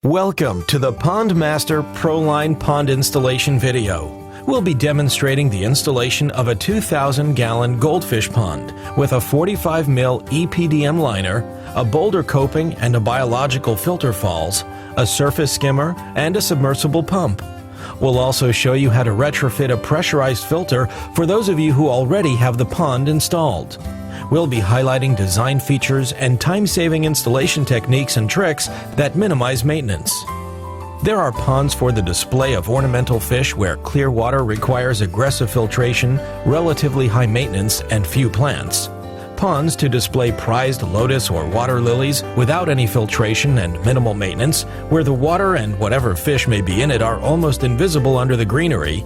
Welcome to the Pondmaster Pro line pond installation video. We'll be demonstrating the installation of a 2,000-gallon goldfish pond with a 45 mil EPDM liner, a boulder coping and a biological filter falls, a surface skimmer, and a submersible pump. We'll also show you how to retrofit a pressurized filter for those of you who already have the pond installed. We'll be highlighting design features and time-saving installation techniques and tricks that minimize maintenance. There are ponds for the display of ornamental fish where clear water requires aggressive filtration, relatively high maintenance, and few plants. Ponds to display prized lotus or water lilies without any filtration and minimal maintenance, where the water and whatever fish may be in it are almost invisible under the greenery.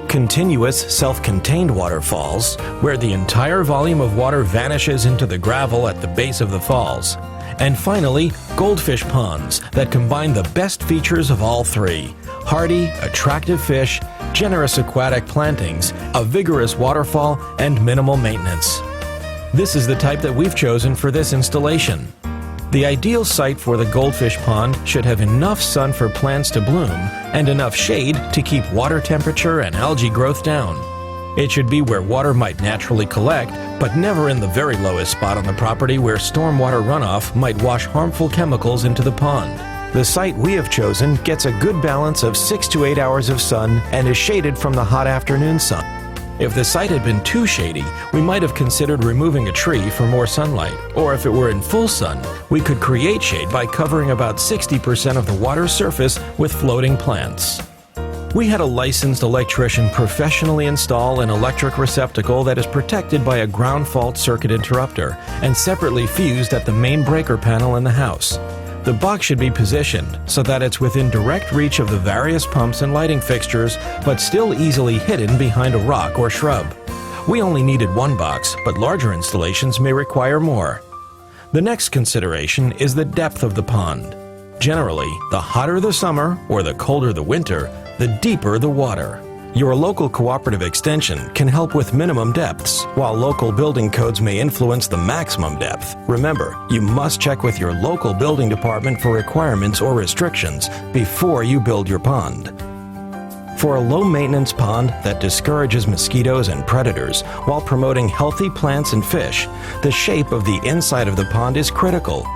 Continuous self-contained waterfalls, where the entire volume of water vanishes into the gravel at the base of the falls. And finally, goldfish ponds that combine the best features of all three: hardy, attractive fish, generous aquatic plantings, a vigorous waterfall, and minimal maintenance. This is the type that we've chosen for this installation. The ideal site for the goldfish pond should have enough sun for plants to bloom and enough shade to keep water temperature and algae growth down. It should be where water might naturally collect, but never in the very lowest spot on the property where stormwater runoff might wash harmful chemicals into the pond. The site we have chosen gets a good balance of 6 to 8 hours of sun and is shaded from the hot afternoon sun. If the site had been too shady, we might have considered removing a tree for more sunlight, or if it were in full sun, we could create shade by covering about 60% of the water's surface with floating plants. We had a licensed electrician professionally install an electric receptacle that is protected by a ground fault circuit interrupter and separately fused at the main breaker panel in the house. The box should be positioned so that it's within direct reach of the various pumps and lighting fixtures, but still easily hidden behind a rock or shrub. We only needed one box, but larger installations may require more. The next consideration is the depth of the pond. Generally, the hotter the summer or the colder the winter, the deeper the water. Your local cooperative extension can help with minimum depths, while local building codes may influence the maximum depth. Remember, you must check with your local building department for requirements or restrictions before you build your pond. For a low-maintenance pond that discourages mosquitoes and predators while promoting healthy plants and fish, the shape of the inside of the pond is critical.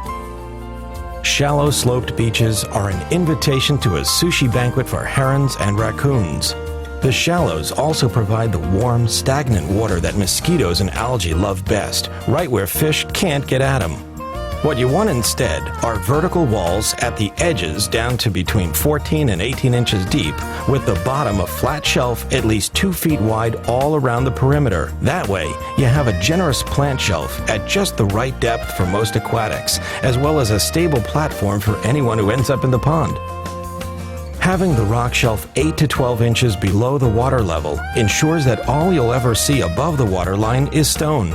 Shallow sloped beaches are an invitation to a sushi banquet for herons and raccoons. The shallows also provide the warm, stagnant water that mosquitoes and algae love best, right where fish can't get at them. What you want instead are vertical walls at the edges down to between 14 and 18 inches deep, with the bottom a flat shelf at least 2 feet wide all around the perimeter. That way, you have a generous plant shelf at just the right depth for most aquatics, as well as a stable platform for anyone who ends up in the pond. Having the rock shelf 8 to 12 inches below the water level ensures that all you'll ever see above the water line is stone.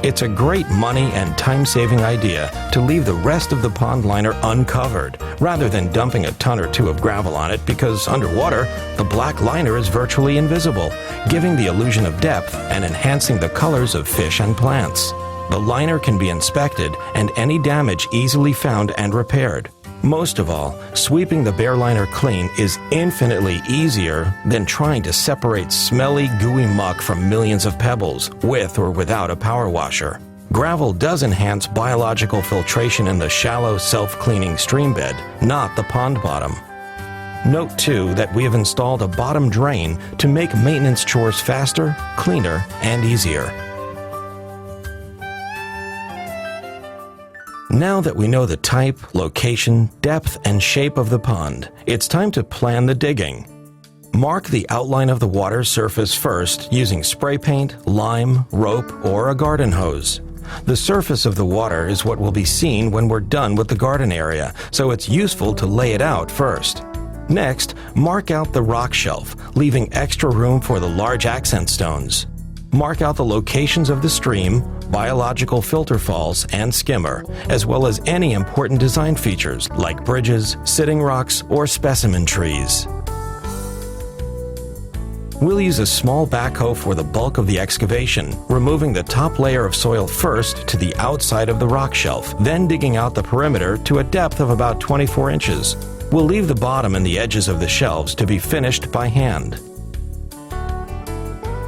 It's a great money and time-saving idea to leave the rest of the pond liner uncovered, rather than dumping a ton or two of gravel on it, because underwater, the black liner is virtually invisible, giving the illusion of depth and enhancing the colors of fish and plants. The liner can be inspected and any damage easily found and repaired. Most of all, sweeping the bare liner clean is infinitely easier than trying to separate smelly, gooey muck from millions of pebbles, with or without a power washer. Gravel does enhance biological filtration in the shallow, self-cleaning stream bed, not the pond bottom. Note too that we have installed a bottom drain to make maintenance chores faster, cleaner, and easier. Now that we know the type, location, depth, and shape of the pond, it's time to plan the digging. Mark the outline of the water surface first using spray paint, lime, rope, or a garden hose. The surface of the water is what will be seen when we're done with the garden area, so it's useful to lay it out first. Next, mark out the rock shelf, leaving extra room for the large accent stones. Mark out the locations of the stream, biological filter falls, and skimmer, as well as any important design features like bridges, sitting rocks, or specimen trees. We'll use a small backhoe for the bulk of the excavation, removing the top layer of soil first to the outside of the rock shelf, then digging out the perimeter to a depth of about 24 inches. We'll leave the bottom and the edges of the shelves to be finished by hand.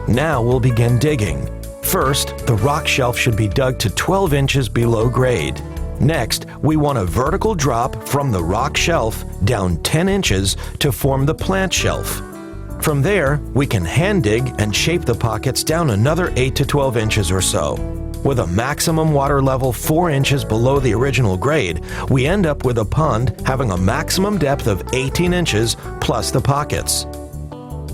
Now we'll begin digging. First, the rock shelf should be dug to 12 inches below grade. Next, we want a vertical drop from the rock shelf down 10 inches to form the plant shelf. From there, we can hand dig and shape the pockets down another 8 to 12 inches or so. With a maximum water level 4 inches below the original grade, we end up with a pond having a maximum depth of 18 inches plus the pockets.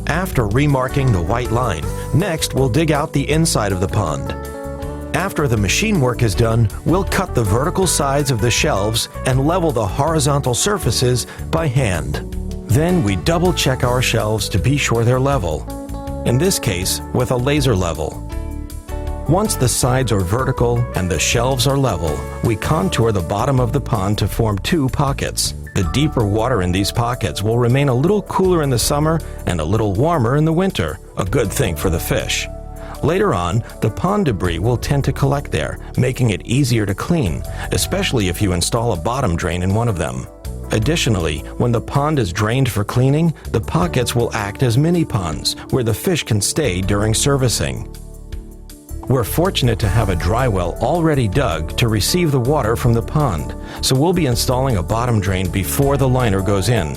After remarking the white line, next we'll dig out the inside of the pond. After the machine work is done, we'll cut the vertical sides of the shelves and level the horizontal surfaces by hand. Then we double check our shelves to be sure they're level, in this case with a laser level. Once the sides are vertical and the shelves are level, we contour the bottom of the pond to form 2 pockets. The deeper water in these pockets will remain a little cooler in the summer and a little warmer in the winter, a good thing for the fish. Later on, the pond debris will tend to collect there, making it easier to clean, especially if you install a bottom drain in one of them. Additionally, when the pond is drained for cleaning, the pockets will act as mini ponds where the fish can stay during servicing. We're fortunate to have a dry well already dug to receive the water from the pond, so we'll be installing a bottom drain before the liner goes in.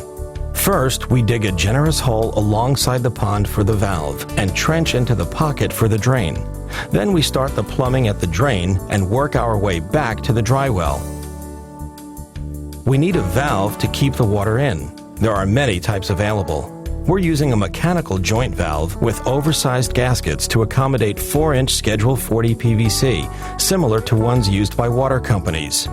First, we dig a generous hole alongside the pond for the valve and trench into the pocket for the drain. Then we start the plumbing at the drain and work our way back to the dry well. We need a valve to keep the water in. There are many types available. We're using a mechanical joint valve with oversized gaskets to accommodate 4-inch Schedule 40 PVC, similar to ones used by water companies.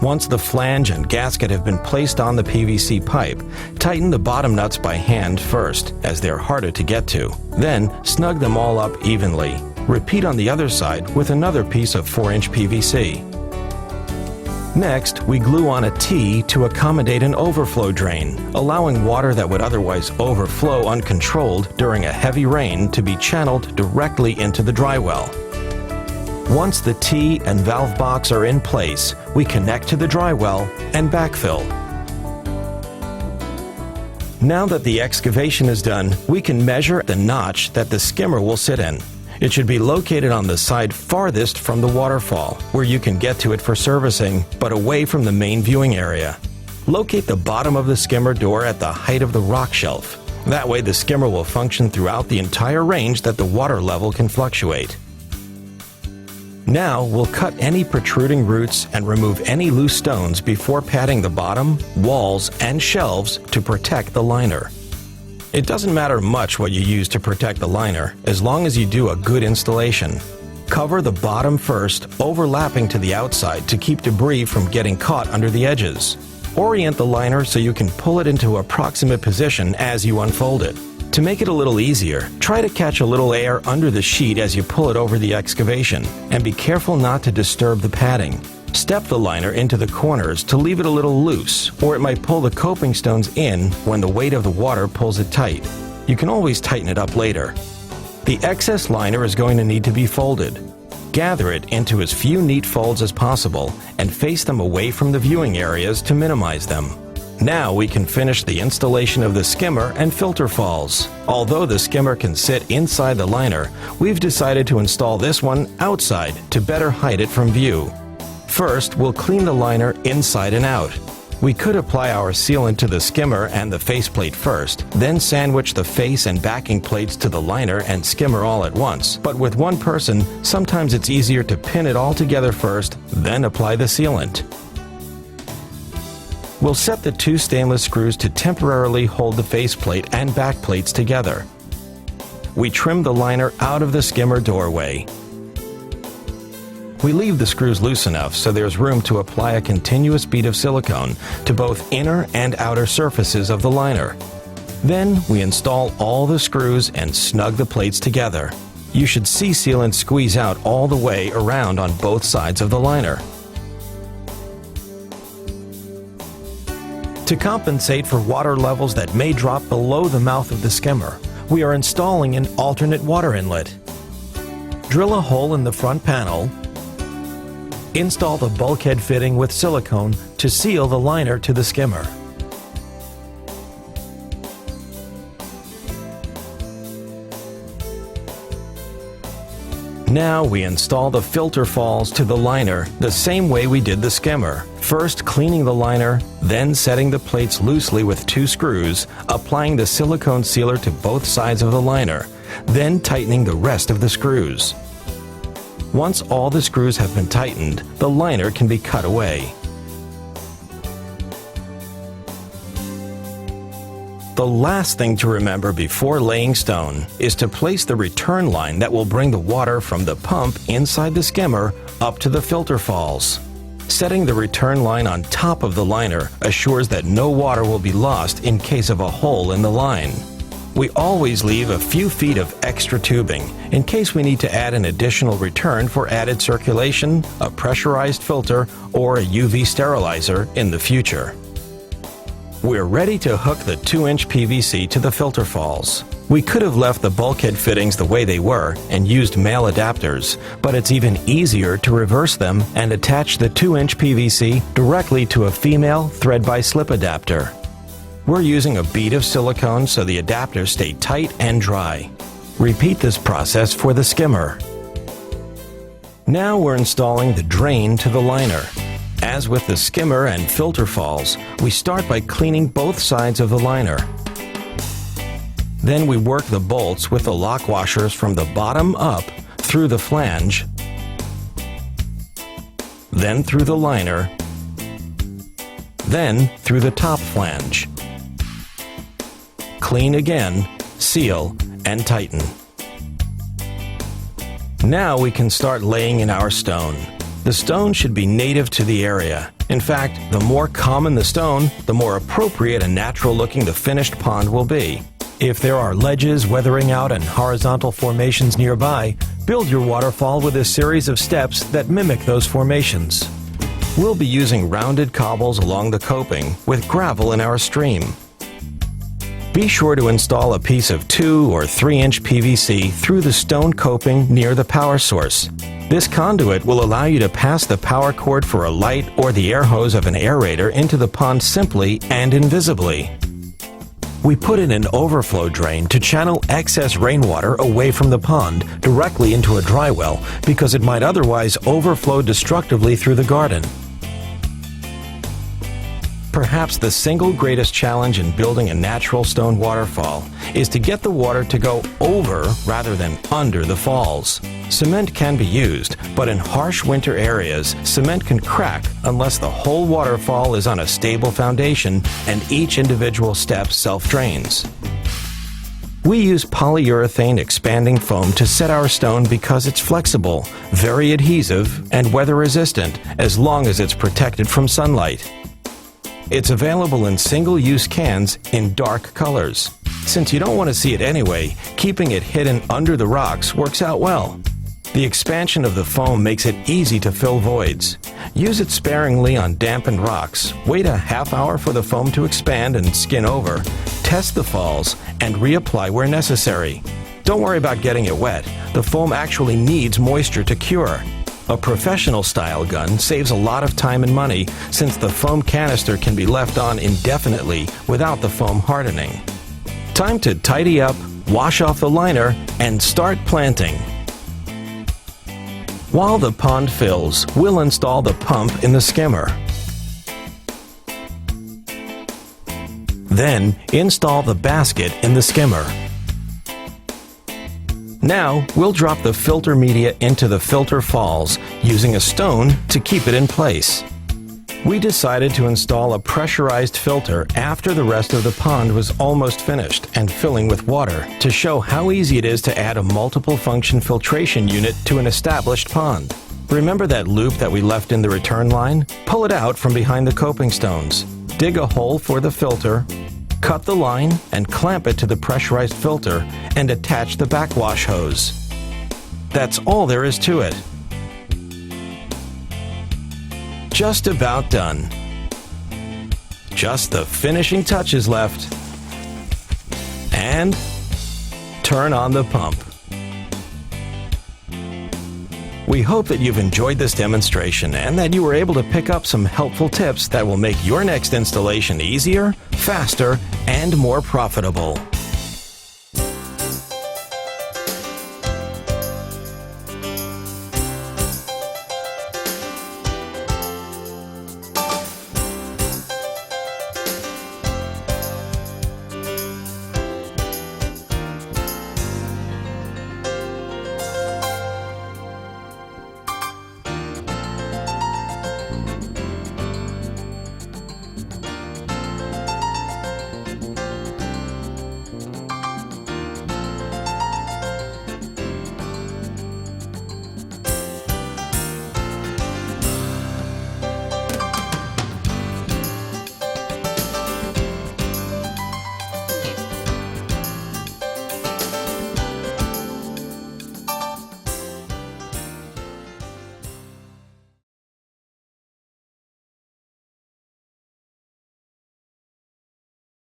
Once the flange and gasket have been placed on the PVC pipe, tighten the bottom nuts by hand first, as they're harder to get to. Then, snug them all up evenly. Repeat on the other side with another piece of 4-inch PVC. Next, we glue on a T to accommodate an overflow drain, allowing water that would otherwise overflow uncontrolled during a heavy rain to be channeled directly into the dry well. Once the T and valve box are in place, we connect to the dry well and backfill. Now that the excavation is done, we can measure the notch that the skimmer will sit in. It should be located on the side farthest from the waterfall, where you can get to it for servicing, but away from the main viewing area. Locate the bottom of the skimmer door at the height of the rock shelf. That way the skimmer will function throughout the entire range that the water level can fluctuate. Now we'll cut any protruding roots and remove any loose stones before patting the bottom, walls, and shelves to protect the liner. It doesn't matter much what you use to protect the liner, as long as you do a good installation. Cover the bottom first, overlapping to the outside to keep debris from getting caught under the edges. Orient the liner so you can pull it into a proximate position as you unfold it. To make it a little easier, try to catch a little air under the sheet as you pull it over the excavation, and be careful not to disturb the padding. Step the liner into the corners to leave it a little loose, or it might pull the coping stones in when the weight of the water pulls it tight. You can always tighten it up later. The excess liner is going to need to be folded. Gather it into as few neat folds as possible and face them away from the viewing areas to minimize them. Now we can finish the installation of the skimmer and filter falls. Although the skimmer can sit inside the liner, we've decided to install this one outside to better hide it from view. First, we'll clean the liner inside and out. We could apply our sealant to the skimmer and the faceplate first, then sandwich the face and backing plates to the liner and skimmer all at once. But with one person, sometimes it's easier to pin it all together first, then apply the sealant. We'll set the 2 stainless screws to temporarily hold the faceplate and back plates together. We trim the liner out of the skimmer doorway. We leave the screws loose enough so there's room to apply a continuous bead of silicone to both inner and outer surfaces of the liner. Then we install all the screws and snug the plates together. You should see sealant squeeze out all the way around on both sides of the liner. To compensate for water levels that may drop below the mouth of the skimmer, we are installing an alternate water inlet. Drill a hole in the front panel. Install the bulkhead fitting with silicone to seal the liner to the skimmer. Now we install the filter falls to the liner the same way we did the skimmer. First cleaning the liner, then setting the plates loosely with 2 screws, applying the silicone sealer to both sides of the liner, then tightening the rest of the screws. Once all the screws have been tightened, the liner can be cut away. The last thing to remember before laying stone is to place the return line that will bring the water from the pump inside the skimmer up to the filter falls. Setting the return line on top of the liner assures that no water will be lost in case of a hole in the line. We always leave a few feet of extra tubing in case we need to add an additional return for added circulation, a pressurized filter, or a UV sterilizer in the future. We're ready to hook the 2-inch PVC to the filter falls. We could have left the bulkhead fittings the way they were and used male adapters, but it's even easier to reverse them and attach the 2-inch PVC directly to a female thread-by-slip adapter. We're using a bead of silicone so the adapters stay tight and dry. Repeat this process for the skimmer. Now we're installing the drain to the liner. As with the skimmer and filter falls, we start by cleaning both sides of the liner. Then we work the bolts with the lock washers from the bottom up through the flange, then through the liner, then through the top flange. Clean again, seal, and tighten. Now we can start laying in our stone. The stone should be native to the area. In fact, the more common the stone, the more appropriate and natural looking the finished pond will be. If there are ledges, weathering out, and horizontal formations nearby, build your waterfall with a series of steps that mimic those formations. We'll be using rounded cobbles along the coping with gravel in our stream. Be sure to install a piece of 2 or 3-inch PVC through the stone coping near the power source. This conduit will allow you to pass the power cord for a light or the air hose of an aerator into the pond simply and invisibly. We put in an overflow drain to channel excess rainwater away from the pond directly into a dry well because it might otherwise overflow destructively through the garden. Perhaps the single greatest challenge in building a natural stone waterfall is to get the water to go over rather than under the falls. Cement can be used, but in harsh winter areas, cement can crack unless the whole waterfall is on a stable foundation and each individual step self-drains. We use polyurethane expanding foam to set our stone because it's flexible, very adhesive, and weather-resistant as long as it's protected from sunlight. It's available in single-use cans in dark colors. Since you don't want to see it anyway, keeping it hidden under the rocks works out well. The expansion of the foam makes it easy to fill voids. Use it sparingly on dampened rocks. Wait a half hour for the foam to expand and skin over. Test the falls and reapply where necessary. Don't worry about getting it wet. The foam actually needs moisture to cure. A professional style gun saves a lot of time and money since the foam canister can be left on indefinitely without the foam hardening. Time to tidy up, wash off the liner, and start planting. While the pond fills, we'll install the pump in the skimmer. Then install the basket in the skimmer. Now, we'll drop the filter media into the filter falls using a stone to keep it in place. We decided to install a pressurized filter after the rest of the pond was almost finished and filling with water to show how easy it is to add a multiple function filtration unit to an established pond. Remember that loop that we left in the return line? Pull it out from behind the coping stones. Dig a hole for the filter, cut the line and clamp it to the pressurized filter and attach the backwash hose. That's all there is to it. Just about done. Just the finishing touches left. And turn on the pump. We hope that you've enjoyed this demonstration and that you were able to pick up some helpful tips that will make your next installation easier, faster, and more profitable.